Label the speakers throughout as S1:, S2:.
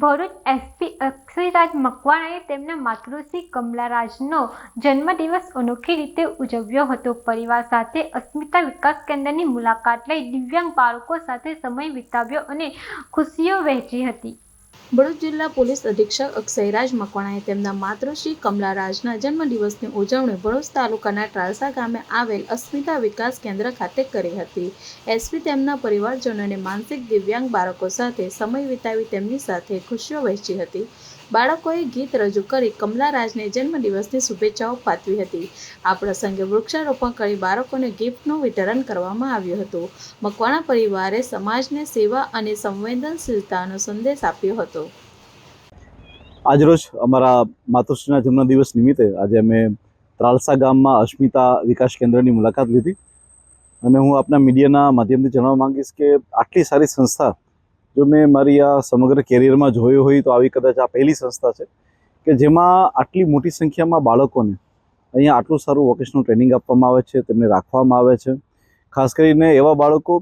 S1: Bharuch SP Akshayraj મકવાણાએ તેમના માતૃશ્રી કમલારાજનો જન્મદિવસ અનોખી રીતે ઉજવ્યો હતો. પરિવાર સાથે અસ્મિતા વિકાસ કેન્દ્રની મુલાકાત લઈ દિવ્યાંગ બાળકો સાથે સમય વિતાવ્યો અને ખુશીઓ વહેંચી હતી.
S2: ભરૂચ જિલ્લા પોલીસ અધિક્ષક અક્ષયરાજ મકવાણાએ તેમના માતૃશ્રી કમલારાજના જન્મદિવસની ઉજવણી ભરૂચ તાલુકાના ટ્રાલસા ગામે આવેલ અસ્મિતા વિકાસ કેન્દ્ર ખાતે કરી હતી. એસપી તેમના પરિવારજનોને માનસિક દિવ્યાંગ બાળકો સાથે સમય વિતાવી તેમની સાથે ખુશીઓ વહેંચી હતી. બાળકોએ ગીત રજૂ કરી કમલારાજને જન્મદિવસની શુભેચ્છાઓ પાઠવી હતી. આ પ્રસંગે વૃક્ષારોપણ કરી બાળકોને ગિફ્ટનું વિતરણ કરવામાં આવ્યું હતું. મકવાણા પરિવારે સમાજને સેવા અને સંવેદનશીલતાનો સંદેશ આપ્યો હતો.
S3: આજરોજ અમારા માતૃશ્રીના જન્મદિવસ નિમિત્તે આજે અમે ત્રાલસા ગામમાં અસ્મિતા વિકાસ કેન્દ્રની મુલાકાત લીધી અને હું આપના મીડિયાના માધ્યમથી જણાવવા માંગીશ કે આટલી સારી સંસ્થા જો મેં મારી આ સમગ્ર કેરિયરમાં જોયું હોય તો આવી કદાચ આ પહેલી સંસ્થા છે કે જેમાં આટલી મોટી સંખ્યામાં બાળકોને અહીંયા આટલું સારું વોકેશનલ ટ્રેનિંગ આપવામાં આવે છે, તેમને રાખવામાં આવે છે. ખાસ કરીને એવા બાળકો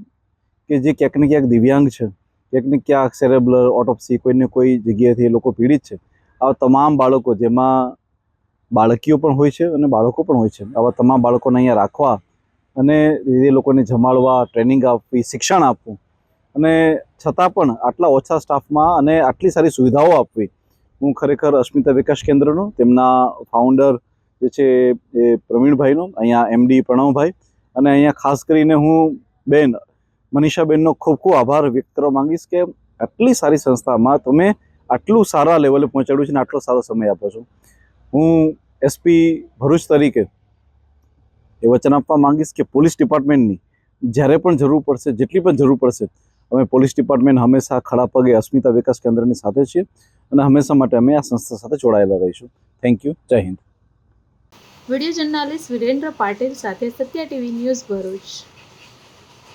S3: કે જે ક્યાંક ને ક્યાંક દિવ્યાંગ છે, ક્યાંક ને ક્યાંક સેરેબ્રલ ઓટોપ્સી કોઈને કોઈ જગ્યાએથી એ લોકો પીડિત છે. આવા તમામ બાળકો જેમાં બાળકીઓ પણ હોય છે અને બાળકો પણ હોય છે, આવા તમામ બાળકોને અહીંયા રાખવા અને એ લોકોને જમાડવા, ટ્રેનિંગ આપવી, શિક્ષણ આપવું અને છતાં પણ આટલા ઓછા સ્ટાફમાં અને આટલી સારી સુવિધાઓ આપવી, હું ખરેખર અસ્મિતા વિકાસ કેન્દ્રનો તેમના ફાઉન્ડર જે છે એ પ્રવીણભાઈનો, અહીંયા એમડી પ્રણવભાઈ અને અહીંયા ખાસ કરીને હું બેન મનીષાબેનનો ખૂબ ખૂબ આભાર વ્યક્ત કરવા માંગીશ કે આટલી સારી સંસ્થામાં તમે આટલું સારા લેવલે પહોંચાડ્યું છે અને આટલો સારો સમય આપો છો. હું એસપી ભરૂચ તરીકે એ વચન આપવા માંગીશ કે પોલીસ ડિપાર્ટમેન્ટની જ્યારે પણ જરૂર પડશે, જેટલી પણ જરૂર પડશે, અમે પોલીસ ડિપાર્ટમેન્ટ હંમેશા ખડા પગે અસ્મિતા વિકાસ કેન્દ્રની સાથે છીએ અને હંમેશા માટે અમે આ સંસ્થા સાથે જોડાયેલા રહીશું. Thank you. જય હિન્દ.
S2: વિડીયો જર્નાલિસ્ટ વિરેન્દ્ર પાટીલ સાથે સત્યા ટીવી ન્યૂઝ ભરૂચ.